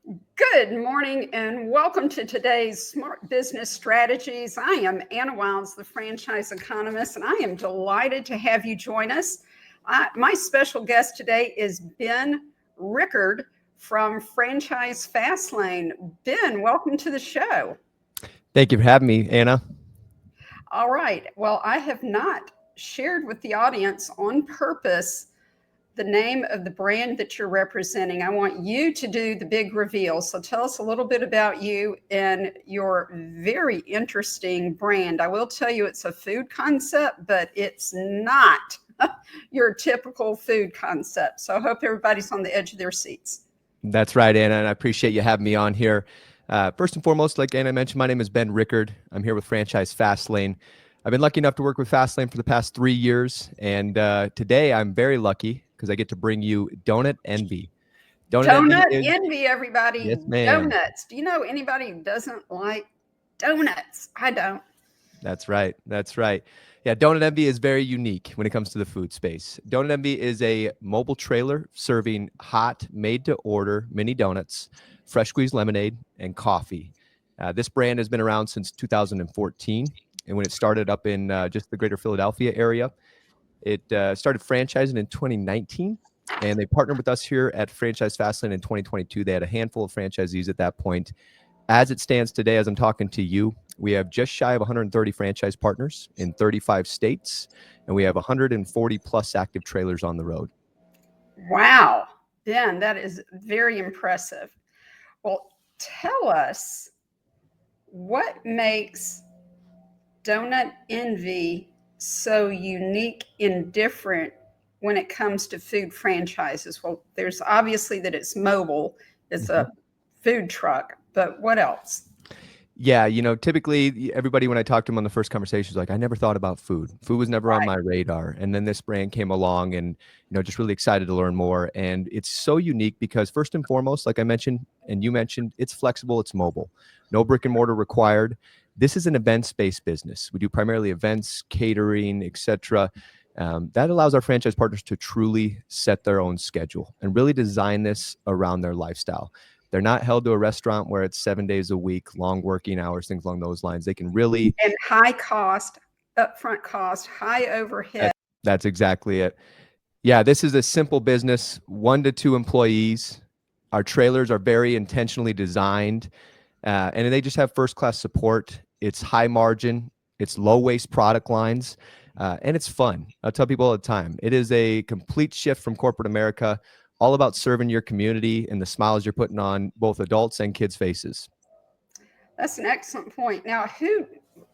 Good morning and welcome to today's Smart Business Strategies. I am Anna Wiles, the franchise economist, and I am delighted to have you join us. My special guest today is Ben Rickard from Franchise Fastlane. Ben, welcome to the show. Thank you for having me, Anna. All right. Well, I have not shared with the audience on purpose the name of the brand that you're representing. I want you to do the big reveal. So tell us a little bit about you and your very interesting brand. I will tell you it's a food concept, but it's not your typical food concept. So I hope everybody's on the edge of their seats. That's right, Anna, and I appreciate you having me on here. First and foremost, like Anna mentioned, my name is Ben Rickard. I'm here with Franchise Fastlane. I've been lucky enough to work with Fastlane for the past 3 years, and today I'm very lucky because I get to bring you DonutNV. DonutNV Donut is, envy, everybody. yes, ma'am. Donuts. Do you know anybody who doesn't like donuts? I don't. That's right. That's right. Yeah, DonutNV is very unique when it comes to the food space. DonutNV is a mobile trailer serving hot, made-to-order mini donuts, fresh squeezed lemonade, and coffee. This brand has been around since 2014, and when it started up in just the greater Philadelphia area, it started franchising in 2019, and they partnered with us here at Franchise Fastlane in 2022. They had a handful of franchisees at that point. As it stands today, as I'm talking to you, we have just shy of 130 franchise partners in 35 states, and we have 140 plus active trailers on the road. Wow. Ben, that is very impressive. Well, tell us what makes Donut Envy so unique and different when it comes to food franchises. Well, there's obviously that it's mobile, it's Mhm. a food truck, but what else? Yeah, typically everybody, when I talk to them on the first conversation, is like, I never thought about food. Food was never on Right. my radar. And then this brand came along and, just really excited to learn more. And it's so unique because first and foremost, like I mentioned, and you mentioned, it's flexible, it's mobile, no brick and mortar required. This is an events-based business. We do primarily events, catering, etc. That allows our franchise partners to truly set their own schedule and really design this around their lifestyle. They're not held to a restaurant where it's 7 days a week, long working hours, things along those lines. They can really, And high cost, upfront cost, high overhead. that, that's exactly it. Yeah, this is a simple business, 1 to 2 employees. Our trailers are very intentionally designed, and they just have first class support. It's high margin, it's low waste product lines, and it's fun. I tell people all the time, it is a complete shift from corporate America, all about serving your community and the smiles you're putting on both adults and kids' faces. That's an excellent point. Now,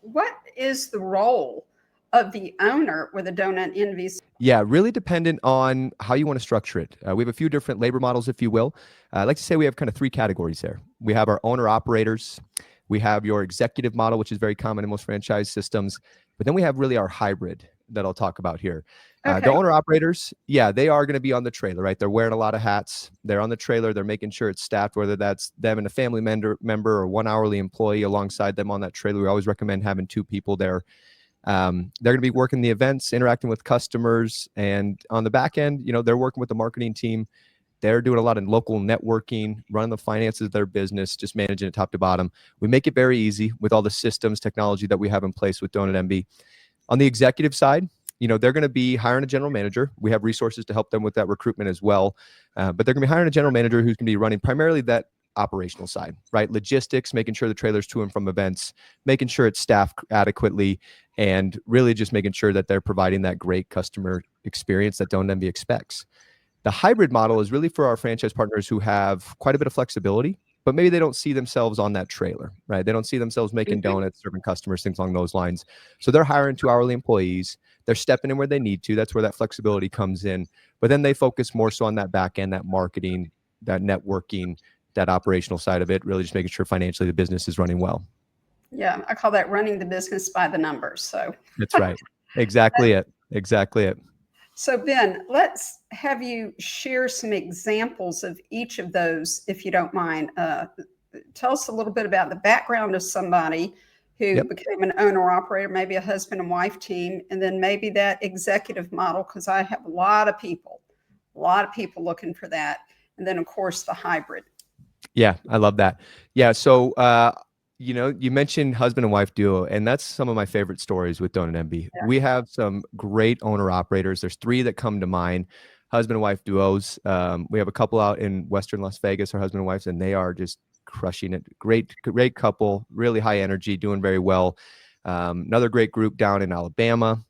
what is the role of the owner with a Donut Envy? Yeah, really dependent on how you want to structure it. We have a few different labor models, if you will. I like to say we have kind of 3 categories there. We have our owner operators, we have your executive model, which is very common in most franchise systems, but then we have really our hybrid that I'll talk about here. The Okay. owner operators, yeah, they are going to be on the trailer, right? They're wearing a lot of hats. They're on the trailer. They're making sure it's staffed, whether that's them and a family member or one hourly employee alongside them on that trailer. We always recommend having 2 people there. They're going to be working the events, interacting with customers, and on the back end, they're working with the marketing team. They're doing a lot of local networking, running the finances of their business, just managing it top to bottom. We make it very easy with all the systems, technology that we have in place with DonutNV. On the executive side, they're going to be hiring a general manager. We have resources to help them with that recruitment as well. But they're going to be hiring a general manager who's going to be running primarily that operational side, right? Logistics, making sure the trailer's to and from events, making sure it's staffed adequately, and really just making sure that they're providing that great customer experience that DonutNV expects. The hybrid model is really for our franchise partners who have quite a bit of flexibility, but maybe they don't see themselves on that trailer, right? They don't see themselves making Mhm. donuts, serving customers, things along those lines. So they're hiring 2 hourly employees. They're stepping in where they need to. That's where that flexibility comes in. But then they focus more so on that back end, that marketing, that networking, that operational side of it, really just making sure financially the business is running well. Yeah, I call that running the business by the numbers. That's right. Exactly it. Exactly it. So Ben, let's have you share some examples of each of those, if you don't mind. Tell us a little bit about the background of somebody who Yep. became an owner operator, maybe a husband and wife team, and then maybe that executive model, because I have a lot of people looking for that. And then, of course, the hybrid. Yeah, I love that. Yeah, so you mentioned husband and wife duo, and that's some of my favorite stories with DonutNV. Yeah. We have some great owner operators. There's three that come to mind, husband and wife duos. We have a couple out in Western Las Vegas, our husband and wives, and they are just crushing it. Great couple, really high energy, doing very well. Another great group down in Alabama.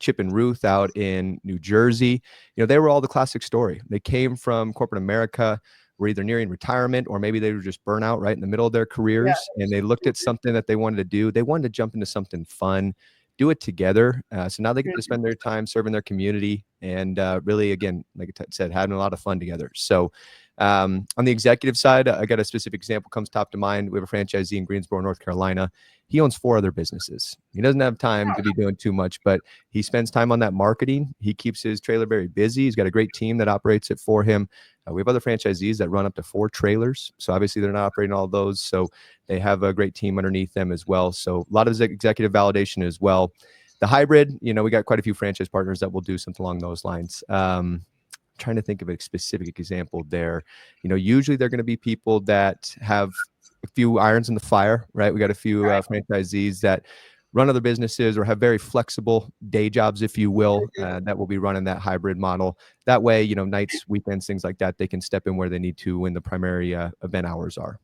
Chip and Ruth out in New Jersey. They were all the classic story. They came from corporate America, were either nearing retirement or maybe they were just burnout right in the middle of their Yeah. careers, and they looked at something that they wanted to do. They wanted to jump into something fun, do it together. So now they get to Mhm. spend their time serving their community and really, again, like I said, having a lot of fun together. So on the executive side, I got a specific example comes top to mind. We have a franchisee in Greensboro, North Carolina. He owns 4 other businesses. He doesn't have time to be doing too much, but he spends time on that marketing. He keeps his trailer very busy. He's got a great team that operates it for him. We have other franchisees that run up to 4 trailers. So obviously they're not operating all of those. So they have a great team underneath them as well. So a lot of executive validation as well. The hybrid, we got quite a few franchise partners that will do something along those lines. Trying to think of a specific example there. Usually they're going to be people that have a few irons in the fire, right? We got a few Right. franchisees that run other businesses or have very flexible day jobs, if you will, that will be running that hybrid model. That way, nights, weekends, things like that, they can step in where they need to when the primary event hours are.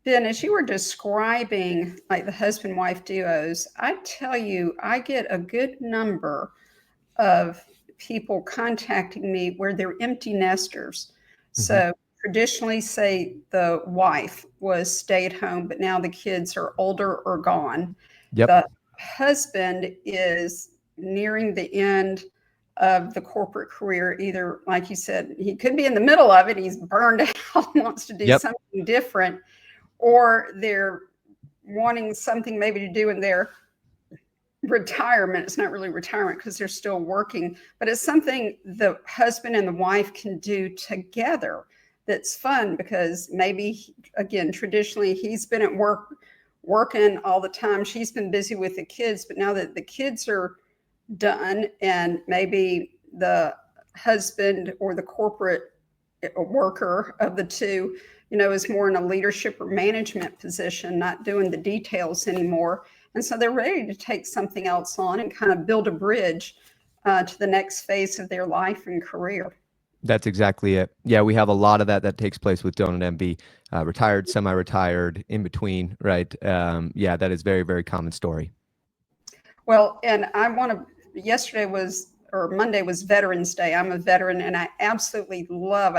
Ben, as you were describing like the husband-wife duos, I tell you, I get a good number of people contacting me where they're empty nesters. Mhm. So traditionally, say the wife was stay at home, but now the kids are older or gone. Yep. The husband is nearing the end of the corporate career, either, like you said, he could be in the middle of it, he's burned out, wants to do Yep. something different, or they're wanting something maybe to do in their retirement. It's not really retirement because they're still working, but it's something the husband and the wife can do together that's fun because maybe, again, traditionally he's been at work working all the time. She's been busy with the kids, but now that the kids are done and maybe the husband or the corporate worker of the two, is more in a leadership or management position, not doing the details anymore. And so they're ready to take something else on and kind of build a bridge to the next phase of their life and career. That's exactly it. Yeah, we have a lot of that takes place with DonutNV, retired, semi-retired, in between, right? Yeah, that is very, very common story. Well, and yesterday was, or Monday was Veterans Day. I'm a veteran and I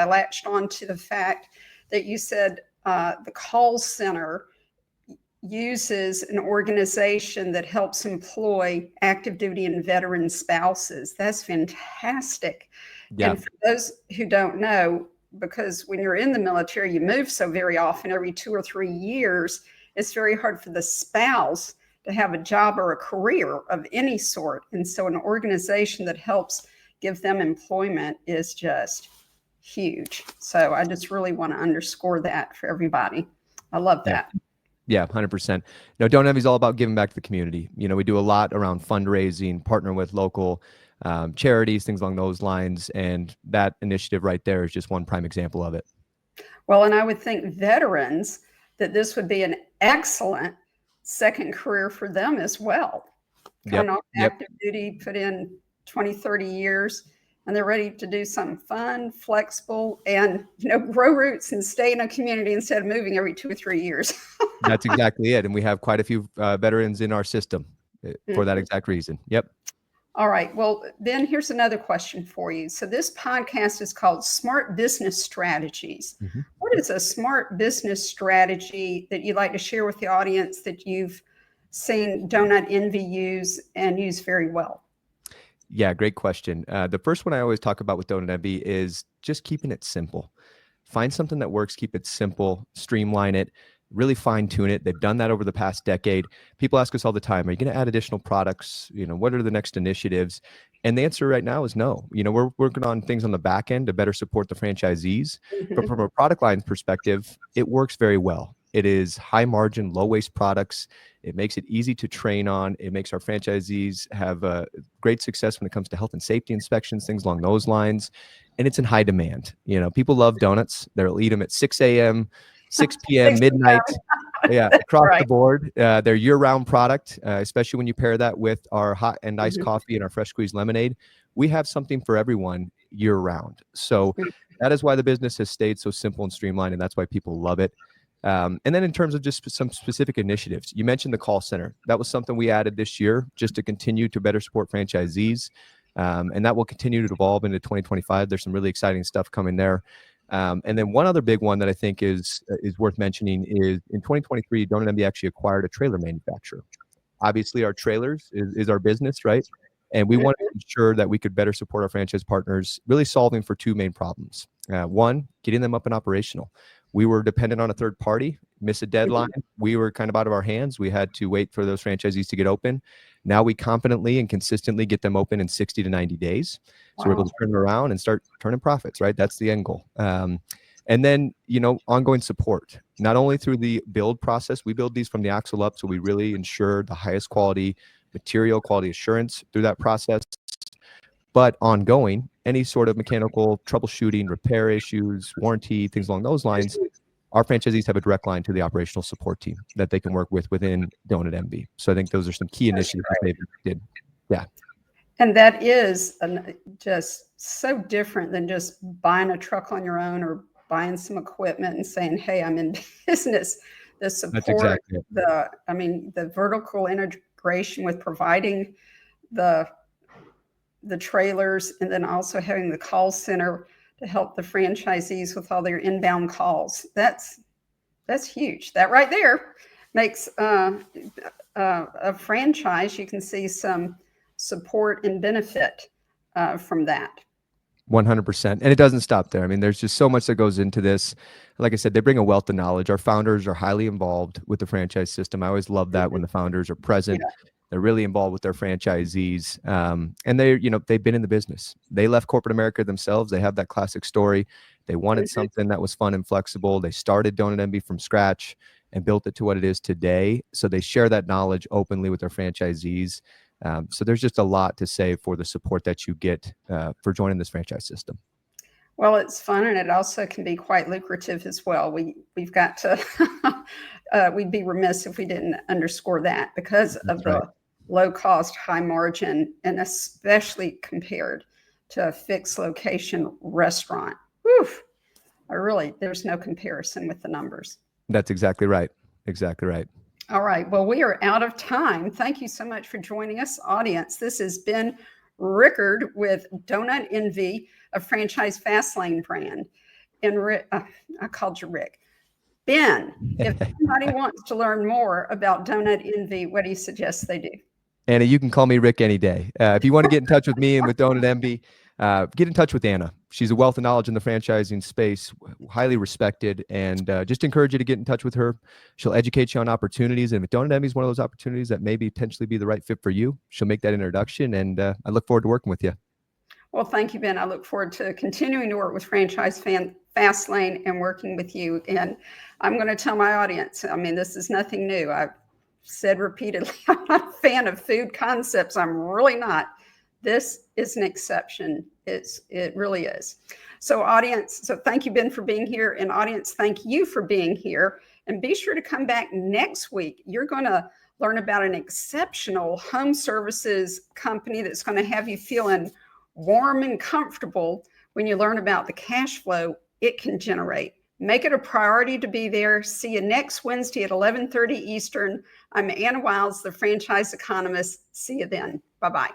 latched on to the fact that you said the call center uses an organization that helps employ active duty and veteran spouses. That's fantastic. Yeah, And for those who don't know, because when you're in the military, you move so very often, every 2 or 3 years, it's very hard for the spouse to have a job or a career of any sort. And so an organization that helps give them employment is just huge. So I just really want to underscore that for everybody. I love yeah. that. Yeah, 100%. No, Don't Envy is all about giving back to the community. We do a lot around fundraising, partnering with local charities, things along those lines. And that initiative right there is just one prime example of it. Well, and I would think veterans that this would be an excellent second career for them as well. Coming Yep. off Yep. active duty, put in 20, 30 years, and they're ready to do something fun, flexible, and grow roots and stay in a community instead of moving every 2 or 3 years. That's exactly it. And we have quite a few veterans in our system for that exact reason. Yep. All right. Well, Ben, here's another question for you. So, this podcast is called Smart Business Strategies. Mhm. What is a smart business strategy that you'd like to share with the audience that you've seen DonutNV use and use very well? Yeah, great question. The first one I always talk about with DonutNV is just keeping it simple. Find something that works, keep it simple, streamline it, really fine tune it. They've done that over the past decade. People ask us all the time, are you going to add additional products? What are the next initiatives? And the answer right now is no. We're working on things on the back end to better support the franchisees. But Mhm. from a product line perspective, it works very well. It is high margin, low waste products. It makes it easy to train on. It makes our franchisees have great success when it comes to health and safety inspections, things along those lines. and it's in high demand. You know, people love donuts. They'll eat them at 6 a.m., 6 p.m., 6 midnight. Yeah, across the Right. board. They're year-round product, especially when you pair that with our hot and iced Mhm. coffee and our fresh squeezed lemonade. We have something for everyone year-round. So Mhm. that is why the business has stayed so simple and streamlined, and that's why people love it. And then in terms of just some specific initiatives, you mentioned the call center. That was something we added this year just to continue to better support franchisees. And that will continue to evolve into 2025. There's some really exciting stuff coming there. And then one other big one that I think is worth mentioning is in 2023, DonutNV actually acquired a trailer manufacturer. Obviously, our trailers is our business, right? And we wanted to ensure that we could better support our franchise partners, really solving for two main problems. One, getting them up and operational. We were dependent on a third party, miss a deadline. We were kind of out of our hands. We had to wait for those franchisees to get open. Now we confidently and consistently get them open in 60 to 90 days. So we're able to turn it around and start turning profits, right? That's the end goal. And then, you know, ongoing support, not only through the build process, we build these from the axle up. So we really ensure the highest quality material, quality assurance through that process, but ongoing, any sort of mechanical troubleshooting, repair issues, warranty, things along those lines, our franchisees have a direct line to the operational support team that they can work with within DonutNV. So I think those are some key initiatives that they did. Yeah. And that is just so different than just buying a truck on your own or buying some equipment and saying, hey, I'm in business. The support, That's exactly it. the vertical integration with providing the trailers, and then also having the call center to help the franchisees with all their inbound calls. That's huge. That right there makes a franchise. You can see some support and benefit from that. 100%. And it doesn't stop there. I mean, there's just so much that goes into this. Like I said, they bring a wealth of knowledge. Our founders are highly involved with the franchise system. I always love that when the founders are present. Yeah. They're really involved with their franchisees. And they, you know, they've been in the business. They left corporate America themselves. They have that classic story. They wanted something that was fun and flexible. They started DonutNV from scratch and built it to what it is today. So they share that knowledge openly with their franchisees. So there's just a lot to say for the support that you get for joining this franchise system. Well, it's fun, and it also can be quite lucrative as well. We've got to we'd be remiss if we didn't underscore that because of the low cost, high margin, and especially compared to a fixed location restaurant. Whew, there's no comparison with the numbers. That's exactly right. Exactly right. All right. Well, we are out of time. Thank you so much for joining us, audience. This has been Rickard with DonutNV, a franchise fast lane brand. And I called you Rick. Ben, if somebody wants to learn more about DonutNV, what do you suggest they do? Anna, you can call me Rick any day. If you want to get in touch with me and with DonutNV, get in touch with Anna. She's a wealth of knowledge in the franchising space, highly respected, and just encourage you to get in touch with her. She'll educate you on opportunities. And if DonutNV is one of those opportunities that maybe potentially be the right fit for you, she'll make that introduction. And I look forward to working with you. Well, thank you, Ben. I look forward to continuing to work with Franchise Fastlane and working with you. And I'm going to tell my audience, I mean, this is nothing new. I've said repeatedly, I'm not a fan of food concepts. I'm really not. This is an exception. It really is. So audience, so thank you, Ben, for being here. And audience, thank you for being here. And be sure to come back next week. You're going to learn about an exceptional home services company that's going to have you feeling warm and comfortable when you learn about the cash flow it can generate. Make it a priority to be there. See you next Wednesday at 11:30 Eastern. I'm Anna Wiles, the franchise economist. See you then. Bye-bye.